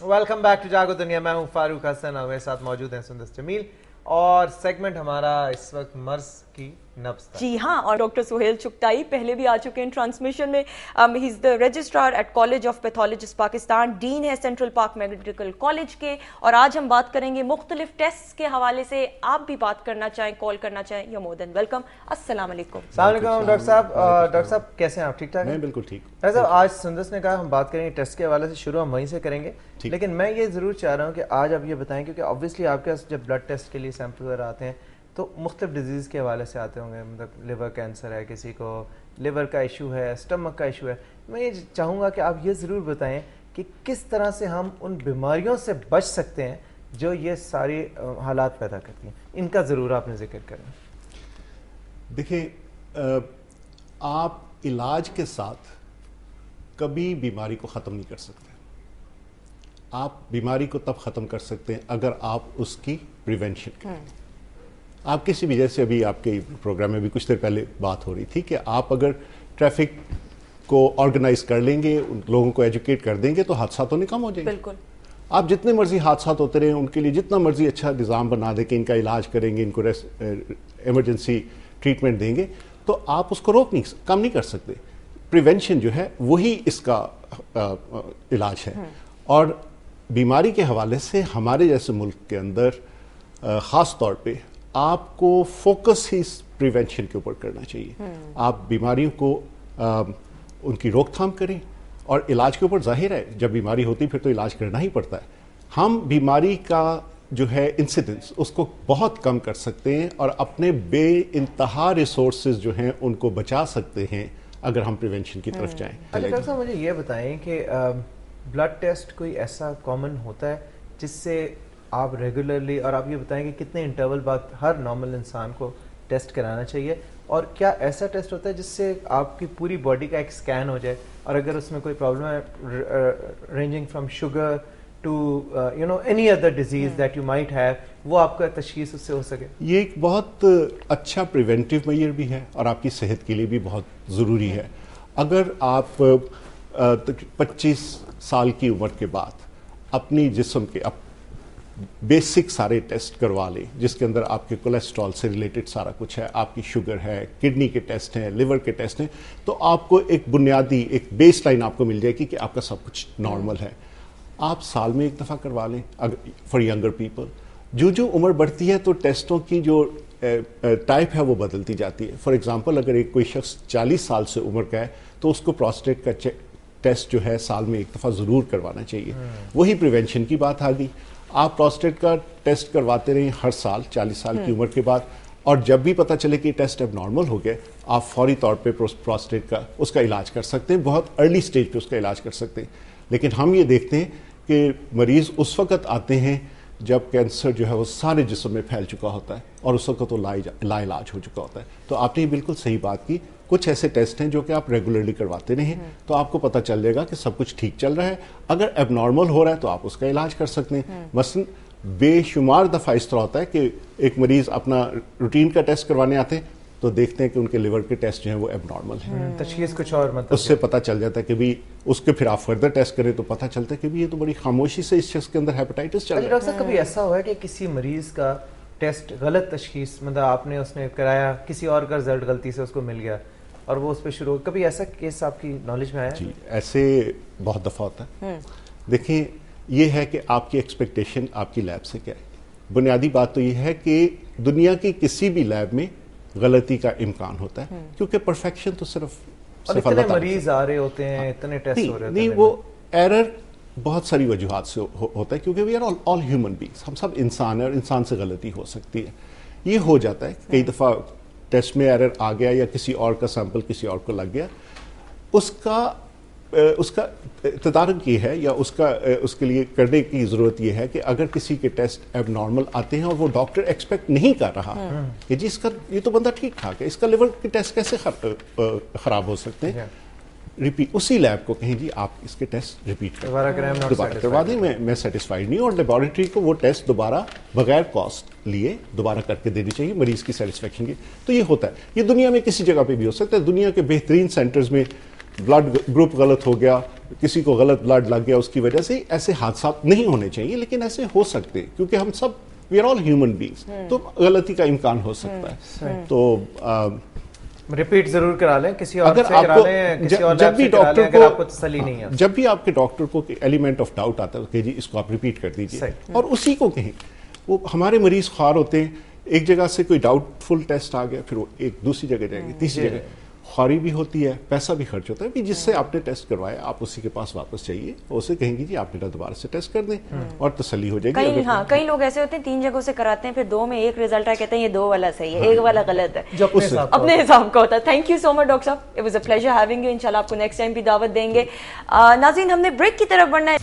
Welcome back to جاگو دنیا. میں ہوں فاروق حسن اور میرے ساتھ موجود ہیں سندس جمیل اور سیگمنٹ ہمارا اس وقت مرض کی نبض. جی ہاں, اور ڈاکٹر سہیل چغتائی پہلے بھی آ چکے ہیں ٹرانسمیشن میں. He is the registrar at college of pathologist Pakistan, dean ہے سینٹرل پاک میڈیکل کالج کے. اور آج ہم بات کریں گے مختلف ٹیسٹ کے حوالے سے. آپ بھی بات کرنا چاہیں, کال کرنا چاہیں, یو مور دین ویلکم. السلام علیکم. السلام علیکم ڈاکٹر صاحب. ڈاکٹر صاحب کیسے ہیں آپ؟ ٹھیک ٹھاک ہیں؟ میں بالکل ٹھیک. ڈاکٹر صاحب آج سندس نے کہا ہم بات کریں گے ٹیسٹ کے حوالے سے, شروع ہم وہیں سے کریں گے. لیکن میں یہ ضرور چاہ رہا ہوں کہ آج آپ یہ بتائیں, کیونکہ آبویسلی آپ کے پاس جب بلڈ ٹیسٹ کے لیے سیمپل وغیرہ آتے ہیں تو مختلف ڈیزیز کے حوالے سے آتے ہوں گے. مطلب لیور کینسر ہے, کسی کو لیور کا ایشو ہے, اسٹمک کا ایشو ہے. میں یہ چاہوں گا کہ آپ یہ ضرور بتائیں کہ کس طرح سے ہم ان بیماریوں سے بچ سکتے ہیں جو یہ ساری حالات پیدا کرتی ہیں. ان کا ضرور آپ نے ذکر کریں. دیکھیں, آپ علاج کے ساتھ کبھی بیماری کو ختم نہیں کر سکتے. آپ بیماری کو تب ختم کر سکتے ہیں اگر آپ اس کی پریونشن کریں. آپ کسی بھی, جیسے ابھی آپ کے پروگرام میں بھی کچھ دیر پہلے بات ہو رہی تھی کہ آپ اگر ٹریفک کو آرگنائز کر لیں گے, ان لوگوں کو ایجوکیٹ کر دیں گے تو حادثات ہونے کم ہو جائیں گے. بالکل. آپ جتنے مرضی حادثات ہوتے رہیں, ان کے لیے جتنا مرضی اچھا نظام بنا دیں کہ ان کا علاج کریں گے, ان کو ایمرجنسی ٹریٹمنٹ دیں گے, تو آپ اس کو کم نہیں کر سکتے. پریونشن جو ہے وہی اس کا علاج ہے. اور بیماری کے حوالے سے ہمارے جیسے ملک کے اندر خاص طور پہ آپ کو فوکس ہی پریونشن کے اوپر کرنا چاہیے. آپ بیماریوں کو ان کی روک تھام کریں, اور علاج کے اوپر ظاہر ہے جب بیماری ہوتی پھر تو علاج کرنا ہی پڑتا ہے. ہم بیماری کا جو ہے انسیڈنس اس کو بہت کم کر سکتے ہیں اور اپنے بے انتہا ریسورسز جو ہیں ان کو بچا سکتے ہیں اگر ہم پریونشن کی طرف جائیں. اچھا ڈاکٹر صاحب مجھے یہ بتائیں کہ بلڈ ٹیسٹ کوئی ایسا کامن ہوتا ہے جس سے آپ ریگولرلی, اور آپ یہ بتائیں کہ کتنے انٹرول بعد ہر نارمل انسان کو ٹیسٹ کرانا چاہیے, اور کیا ایسا ٹیسٹ ہوتا ہے جس سے آپ کی پوری باڈی کا ایک اسکین ہو جائے, اور اگر اس میں کوئی پرابلم ہے ranging from sugar to you know any other disease that you might have, وہ آپ کا تشخیص اس سے ہو سکے؟ یہ ایک بہت اچھا پریونٹیو میئر بھی ہے اور آپ کی صحت کے لیے بھی بہت ضروری ہے. اگر آپ 25 سال کی عمر کے بعد اپنی جسم کے بیسک سارے ٹیسٹ کروا لیں, جس کے اندر آپ کے کولیسٹرول سے ریلیٹڈ سارا کچھ ہے, آپ کی شوگر ہے, کڈنی کے ٹیسٹ ہیں, لیور کے ٹیسٹ ہیں, تو آپ کو ایک بنیادی ایک بیس لائن آپ کو مل جائے گی کہ آپ کا سب کچھ نارمل ہے. آپ سال میں ایک دفعہ کروا لیں فار ینگر پیپل. جو عمر بڑھتی ہے تو ٹیسٹوں کی جو ٹائپ ہے وہ بدلتی جاتی ہے. فار ایگزامپل اگر کوئی شخص 40 سال سے عمر کا ہے تو اس کو پروسٹیٹ کا ٹیسٹ جو ہے سال میں ایک دفعہ ضرور کروانا چاہیے. وہی پریونشن کی بات آ گئی. آپ پروسٹیٹ کا ٹیسٹ کرواتے رہیں ہر سال 40 سال کی عمر کے بعد, اور جب بھی پتہ چلے کہ ٹیسٹ اب نارمل ہو گئے آپ فوری طور پہ پروسٹیٹ کا اس کا علاج کر سکتے ہیں, بہت ارلی سٹیج پہ اس کا علاج کر سکتے ہیں. لیکن ہم یہ دیکھتے ہیں کہ مریض اس وقت آتے ہیں جب کینسر جو ہے وہ سارے جسم میں پھیل چکا ہوتا ہے اور اس وقت وہ لا علاج ہو چکا ہوتا ہے. تو آپ نے بالکل صحیح بات کی. کچھ ایسے ٹیسٹ ہیں جو کہ آپ ریگولرلی کرواتے رہیں تو آپ کو پتہ چل جائے گا کہ سب کچھ ٹھیک چل رہا ہے. اگر اب نارمل ہو رہا ہے تو آپ اس کا علاج کر سکتے ہیں. مثلا بے شمار دفعہ اس طرح ہوتا ہے کہ ایک مریض اپنا روٹین کا ٹیسٹ کروانے آتے ہیں تو دیکھتے ہیں کہ ان کے لیور کے ٹیسٹ جو ہیں وہ اب نارمل ہیں, تشخیص کچھ اور, مطلب اس سے پتہ چل جاتا ہے کہ بھی اس کے پھر آپ فردر ٹیسٹ کریں تو پتہ چلتا ہے کہ بھی یہ تو بڑی خاموشی سے اس شخص کے اندر ہیپاٹائٹس چل رہا ہے. ڈاکٹر صاحب کبھی ایسا ہوا ہے کہ کسی مریض کا ٹیسٹ غلط تشخیص, مطلب آپ نے اس نے کرایا, کسی اور کا رزلٹ غلطی سے اس کو مل گیا اور وہ اس پہ شروع, کبھی ایسا کیس آپ کی نالج میں آیا؟ جی ایسے بہت دفعہ ہوتا ہے. دیکھیں یہ ہے کہ آپ کی ایکسپیکٹیشن آپ کی لیب سے کیا ہے. بنیادی بات تو یہ ہے کہ دنیا کی کسی بھی لیب میں غلطی کا امکان ہوتا ہے, کیونکہ پرفیکشن تو صرف اتنے مریض آ رہے ہوتے ہیں, اتنے ٹیسٹ ہو رہے ہوتے ہیں. نہیں, وہ ایرر بہت ساری وجوہات سے ہوتا ہے, کیونکہ we are all human beings, ہم سب انسان ہیں اور انسان سے غلطی ہو سکتی ہے. یہ ہو جاتا ہے کئی دفعہ ٹیسٹ میں ایرر آ گیا یا کسی اور کا سیمپل کسی اور کو لگ گیا. اس کا تدارک یہ ہے یا اس کے لیے کرنے کی ضرورت یہ ہے کہ اگر کسی کے ٹیسٹ اب نارمل آتے ہیں اور وہ ڈاکٹر ایکسپیکٹ نہیں کر رہا کہ جی اس کا یہ تو بندہ ٹھیک ٹھاک ہے, اس کا لیور کے ٹیسٹ کیسے خراب ہو سکتے ہیں, ریپیٹ اسی لیب کو کہیں جی آپ اس کے ٹیسٹ ریپیٹ دوبارہ کروا دیں. میں سیٹسفائیڈ نہیں ہوں, اور لیبارٹری کو وہ ٹیسٹ دوبارہ بغیر کاسٹ لیے دوبارہ کر کے دینی چاہیے مریض کی سیٹسفیکشن کی. تو یہ ہوتا ہے, یہ دنیا میں کسی جگہ پہ بھی ہو سکتا ہے. دنیا کے بہترین سینٹرز میں بلڈ گروپ غلط ہو گیا, کسی کو غلط بلڈ لگ گیا اس کی وجہ سے، ایسے حادثات نہیں ہونے چاہیے، لیکن ایسے ہو سکتے کیونکہ ہم سب we are all human beings, تو غلطی کا امکان ہو سکتا ہے. تو ریپیٹ ضرور کرا لیں، کسی اور اگر سے آپ کرا کو لیں، کسی اور جب بھی لیب سے کرا لیں ڈاکٹر اگر آپ کو تسلی نہیں ہے. جب بھی آپ کے ڈاکٹر کو ایلیمنٹ آف ڈاؤٹ آتا ہے کہ جی اس کو آپ ریپیٹ کر دیجیے اور اسی کو کہیں. وہ ہمارے مریض خوار ہوتے ہیں، ایک جگہ سے کوئی ڈاؤٹ فل ٹیسٹ آ گیا، پھر وہ ایک دوسری جگہ جائیں گے، تیسری جگہ، خواری بھی ہوتی ہے، پیسہ بھی خرچ ہوتا ہے. کہ جس سے آپ نے ٹیسٹ کروایا آپ اسی کے پاس واپس چاہیے، اسے کہیں گے جی آپ نے دوبارہ سے ٹیسٹ کر دیں اور تسلی ہو جائے گی. کئی لوگ ایسے ہوتے ہیں 3 جگہوں سے کراتے ہیں، پھر 2 میں ایک رزلٹ آ کہتے ہیں یہ 2 والا صحیح ہے، 1 والا غلط ہے، جو اپنے حساب کا ہوتا ہے. Thank you so much doctor صاحب، it was a pleasure having you. انشاءاللہ آپ کو نیکسٹ ٹائم بھی دعوت دیں گے. ناظرین ہم نے بریک کی طرف بڑھنا ہے.